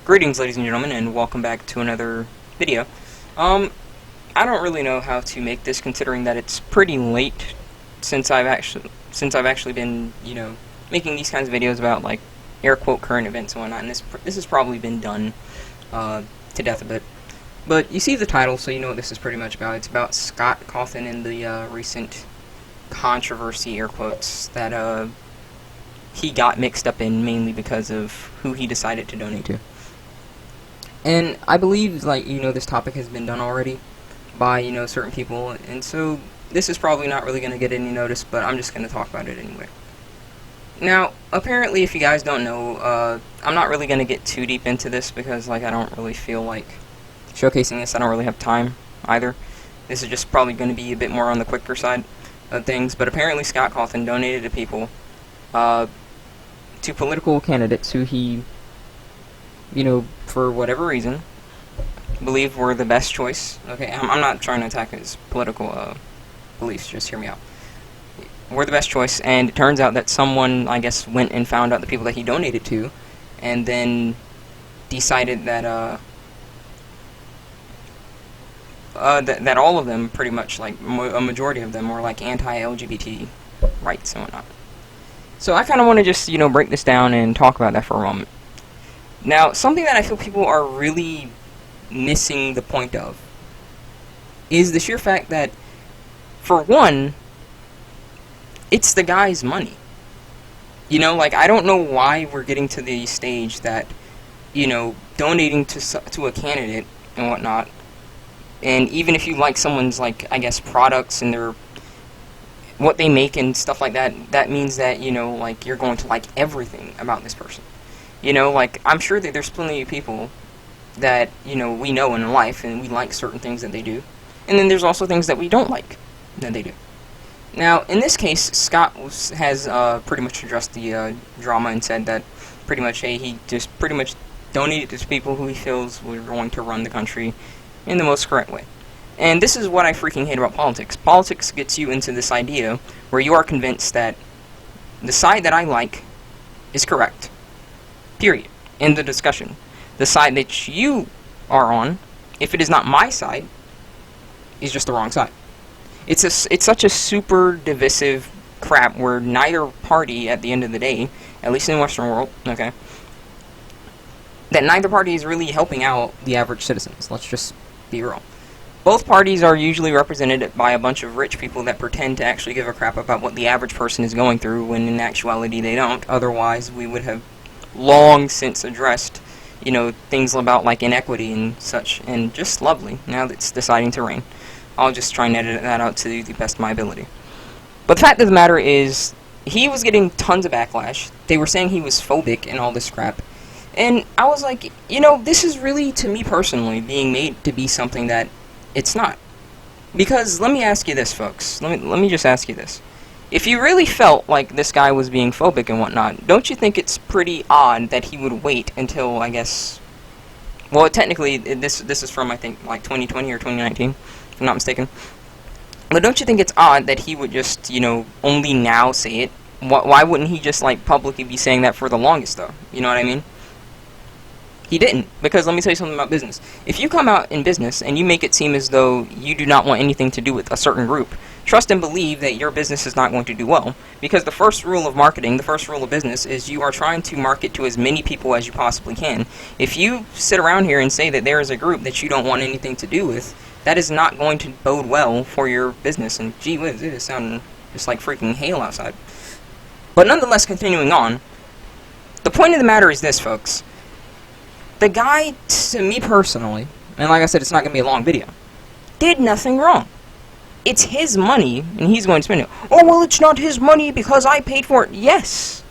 Greetings, ladies and gentlemen, and welcome back to another video. I don't really know how to make this, considering that it's pretty late since I've actually been, making these kinds of videos about like air quote current events and whatnot. And this has probably been done to death a bit. But you see the title, so you know what this is pretty much about. It's about Scott Cawthon and the recent controversy, air quotes, that he got mixed up in, mainly because of who he decided to donate to. And I believe, this topic has been done already by, certain people, and so this is probably not really going to get any notice, but I'm just going to talk about it anyway. Now, apparently, if you guys don't know, I'm not really going to get too deep into this because, I don't really feel like showcasing this. I don't really have time, either. This is just probably going to be a bit more on the quicker side of things, but apparently Scott Cawthon donated to people, to political candidates who he, for whatever reason, believe were the best choice. Okay, I'm not trying to attack his political beliefs, just hear me out. Were the best choice, and it turns out that someone, I guess, went and found out the people that he donated to, and then decided that, that all of them, pretty much, a majority of them, were, anti-LGBT rights and whatnot. So I kind of want to just, break this down and talk about that for a moment. Now, something that I feel people are really missing the point of is the sheer fact that, for one, it's the guy's money. I don't know why we're getting to the stage that, donating to a candidate and whatnot, and even if you like someone's, I guess, products and their what they make and stuff like that, that means that, you're going to like everything about this person. I'm sure that there's plenty of people that, we know in life, and we like certain things that they do. And then there's also things that we don't like that they do. Now, in this case, Scott has pretty much addressed the drama and said that pretty much, hey, he just pretty much donated to people who he feels were going to run the country in the most correct way. And this is what I freaking hate about politics. Politics gets you into this idea where you are convinced that the side that I like is correct. Period. End the discussion. The side that you are on, if it is not my side, is just the wrong side. It's such a super divisive crap where neither party, at the end of the day, at least in the Western world, okay, that neither party is really helping out the average citizens. Let's just be real. Both parties are usually represented by a bunch of rich people that pretend to actually give a crap about what the average person is going through, when in actuality they don't. Otherwise, we would have long since addressed, things about inequity and such, and just lovely. Now that's deciding to reign. I'll just try and edit that out to the best of my ability. But the fact of the matter is, he was getting tons of backlash. They were saying he was phobic and all this crap. And I was like, this is really, to me personally, being made to be something that it's not. Because let me ask you this, folks. Let me just ask you this. If you really felt like this guy was being phobic and whatnot, don't you think it's pretty odd that he would wait until, I guess... Well, technically, this is from, I think, 2020 or 2019, if I'm not mistaken. But don't you think it's odd that he would just, only now say it? Why wouldn't he just, publicly be saying that for the longest, though? You know what I mean? He didn't, because let me tell you something about business. If you come out in business and you make it seem as though you do not want anything to do with a certain group, trust and believe that your business is not going to do well. Because the first rule of marketing, the first rule of business, is you are trying to market to as many people as you possibly can. If you sit around here and say that there is a group that you don't want anything to do with, that is not going to bode well for your business. And gee whiz, it is sounding just like freaking hail outside. But nonetheless, continuing on, the point of the matter is this, folks. The guy, to me personally, and like I said, it's not going to be a long video, did nothing wrong. It's his money, and he's going to spend it. Oh, well, it's not his money because I paid for it. Yes.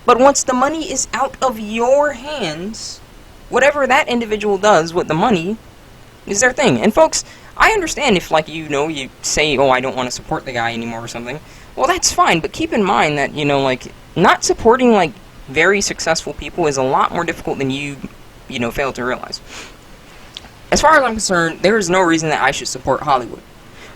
But once the money is out of your hands, whatever that individual does with the money is their thing. And folks, I understand if, you say, oh, I don't want to support the guy anymore or something. Well, that's fine, but keep in mind that, not supporting, very successful people is a lot more difficult than you fail to realize. As far as I'm concerned, there is no reason that I should support Hollywood.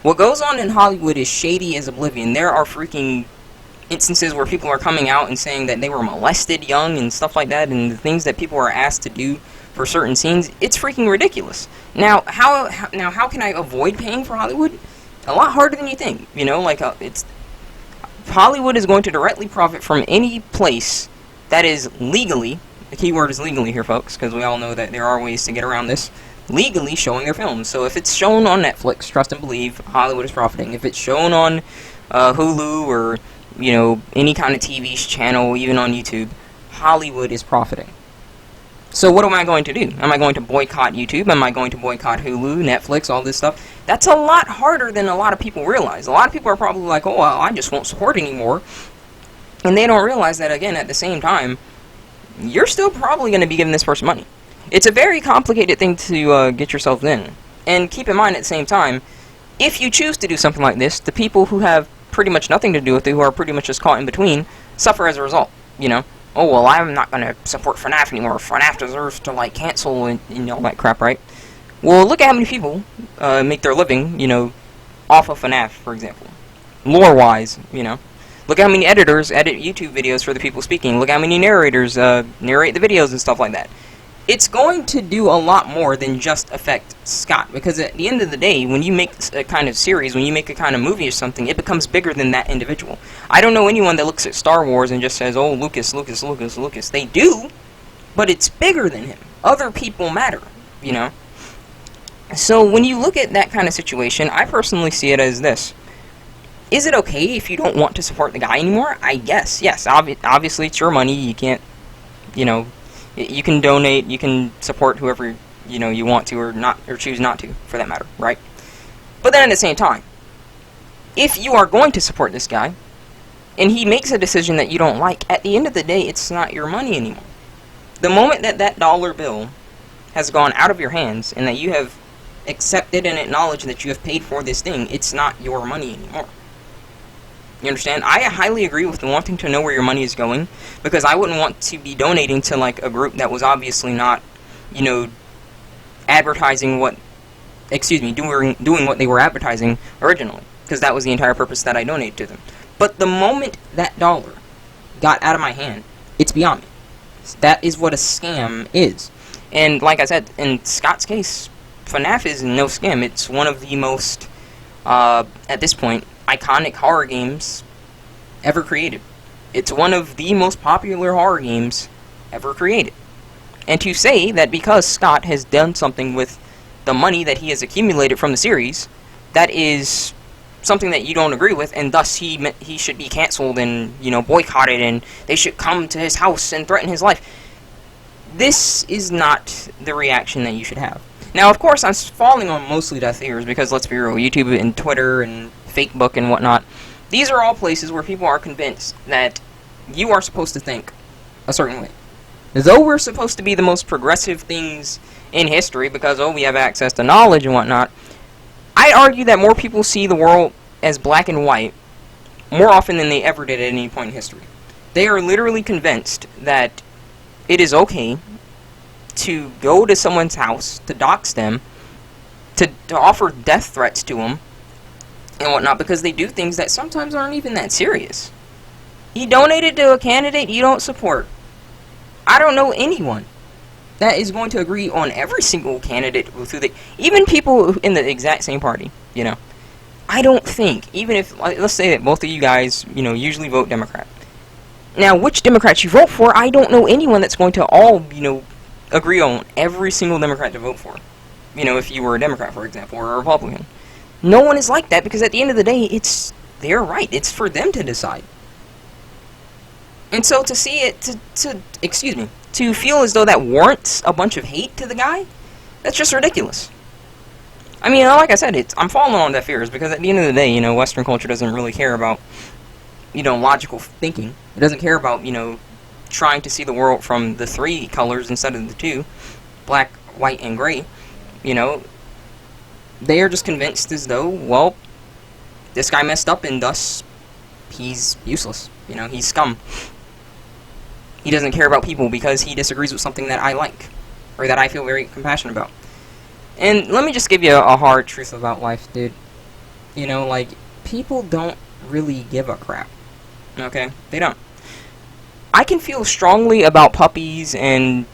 What goes on in Hollywood is shady as oblivion. There are freaking instances where people are coming out and saying that they were molested young and stuff like that, and the things that people are asked to do for certain scenes, it's freaking ridiculous. Now, how can I avoid paying for Hollywood? A lot harder than you think. You know, like, it's Hollywood is going to directly profit from any place that is legally, the key word is legally here, folks, because we all know that there are ways to get around this, legally showing their films. So if it's shown on Netflix, trust and believe, Hollywood is profiting. If it's shown on Hulu or, you know, any kind of TV channel, even on YouTube, Hollywood is profiting. So what am I going to do? Am I going to boycott YouTube? Am I going to boycott Hulu, Netflix, all this stuff? That's a lot harder than a lot of people realize. A lot of people are probably like, oh, well, I just won't support anymore. And they don't realize that, again, at the same time, you're still probably going to be giving this person money. It's a very complicated thing to get yourself in. And keep in mind, at the same time, if you choose to do something like this, the people who have pretty much nothing to do with it, who are pretty much just caught in between, suffer as a result, you know? Oh, well, I'm not going to support FNaF anymore. FNaF deserves to, like, cancel and all that crap, right? Well, look at how many people make their living, you know, off of FNaF, for example. Lore-wise, you know. Look at how many editors edit YouTube videos for the people speaking. Look how many narrators narrate the videos and stuff like that. It's going to do a lot more than just affect Scott, because at the end of the day, when you make a kind of series, when you make a kind of movie or something, it becomes bigger than that individual. I don't know anyone that looks at Star Wars and just says, oh, Lucas. They do, but it's bigger than him. Other people matter, you know? So when you look at that kind of situation, I personally see it as this. Is it okay if you don't want to support the guy anymore? I guess, yes. Obviously, it's your money. You can't, you know... You can donate, you can support whoever, you know, you want to, or not, or choose not to, for that matter, right? But then at the same time, if you are going to support this guy, and he makes a decision that you don't like, at the end of the day, it's not your money anymore. The moment that that dollar bill has gone out of your hands, and that you have accepted and acknowledged that you have paid for this thing, it's not your money anymore. You understand? I highly agree with wanting to know where your money is going, because I wouldn't want to be donating to, like, a group that was obviously not, you know, advertising what, doing what they were advertising originally, because that was the entire purpose that I donated to them. But the moment that dollar got out of my hand, it's beyond me. That is what a scam is. And like I said, in Scott's case, FNaF is no scam. It's one of the most, at this point, iconic horror games ever created. It's one of the most popular horror games ever created. And to say that because Scott has done something with the money that he has accumulated from the series, that is something that you don't agree with, and thus he should be canceled and, you know, boycotted, and they should come to his house and threaten his life. This is not the reaction that you should have. Now, of course, I'm falling on mostly deaf ears because, let's be real, YouTube and Twitter and Facebook and whatnot, these are all places where people are convinced that you are supposed to think a certain way. Though we're supposed to be the most progressive things in history because, oh, we have access to knowledge and whatnot, I argue that more people see the world as black and white more often than they ever did at any point in history. They are literally convinced that it is okay to go to someone's house, to dox them, to offer death threats to them, and whatnot, because they do things that sometimes aren't even that serious. You donated to a candidate you don't support. I don't know anyone that is going to agree on every single candidate who they, even people in the exact same party, you know. I don't think, even if, let's say that both of you guys, you know, usually vote Democrat. Now, which Democrats you vote for, I don't know anyone that's going to all, you know, agree on every single Democrat to vote for. You know, if you were a Democrat, for example, or a Republican. No one is like that, because at the end of the day, it's their right. It's for them to decide. And so to see it, to feel as though that warrants a bunch of hate to the guy, that's just ridiculous. I mean, like I said, I'm falling on deaf ears, because at the end of the day, you know, Western culture doesn't really care about, you know, logical thinking. It doesn't care about, you know, trying to see the world from the three colors instead of the two, black, white, and gray. You know, they are just convinced as though, well, this guy messed up and thus he's useless. You know, he's scum. He doesn't care about people because he disagrees with something that I like, or that I feel very compassionate about. And let me just give you a hard truth about life, dude. You know, like, people don't really give a crap. Okay? They don't. I can feel strongly about puppies and,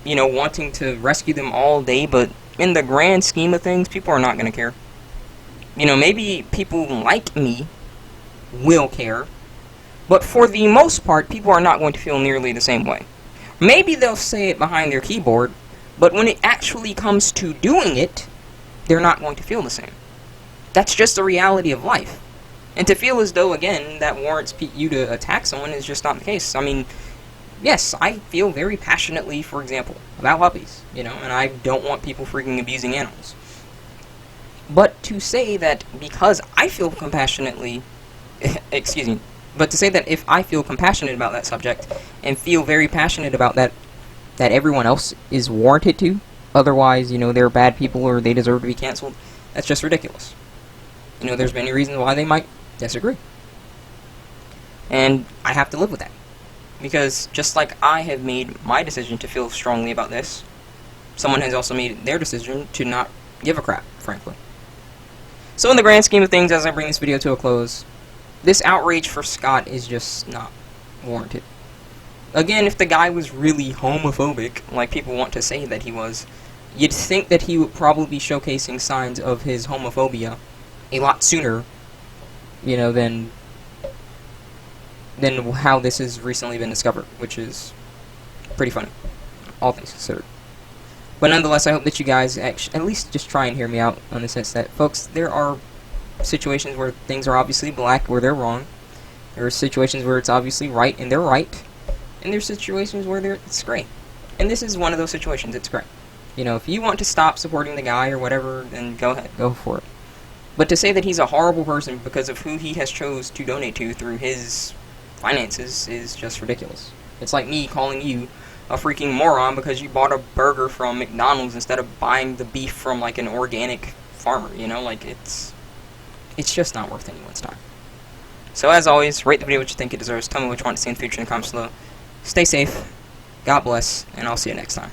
you know, wanting to rescue them all day, but in the grand scheme of things, people are not going to care. You know, maybe people like me will care, but for the most part, people are not going to feel nearly the same way. Maybe they'll say it behind their keyboard, but when it actually comes to doing it, they're not going to feel the same. That's just the reality of life. And to feel as though, again, that warrants you to attack someone is just not the case. I mean, yes, I feel very passionately, for example, about puppies, you know, and I don't want people freaking abusing animals. But to say that because I feel compassionately, excuse me, but to say that if I feel compassionate about that subject and feel very passionate about that everyone else is warranted to, otherwise, you know, they're bad people or they deserve to be cancelled, that's just ridiculous. You know, there's many reasons why they might disagree. And I have to live with that. Because just like I have made my decision to feel strongly about this, someone has also made their decision to not give a crap, frankly. So in the grand scheme of things, as I bring this video to a close, this outrage for Scott is just not warranted. Again, if the guy was really homophobic, like people want to say that he was, you'd think that he would probably be showcasing signs of his homophobia a lot sooner, you know, than how this has recently been discovered, which is pretty funny, all things considered. But nonetheless, I hope that you guys at least just try and hear me out on the sense that, folks, there are situations where things are obviously black, where they're wrong. There are situations where it's obviously right, and they're right. And there's situations where it's gray. And this is one of those situations, it's gray. You know, if you want to stop supporting the guy or whatever, then go ahead, go for it. But to say that he's a horrible person because of who he has chose to donate to through his finances is just ridiculous. It's like me calling you a freaking moron because you bought a burger from McDonald's instead of buying the beef from like an organic farmer, you know, like it's just not worth anyone's time. So as always, rate the video what you think it deserves, tell me what you want to see in the future in the comments below. Stay safe, God bless, and I'll see you next time.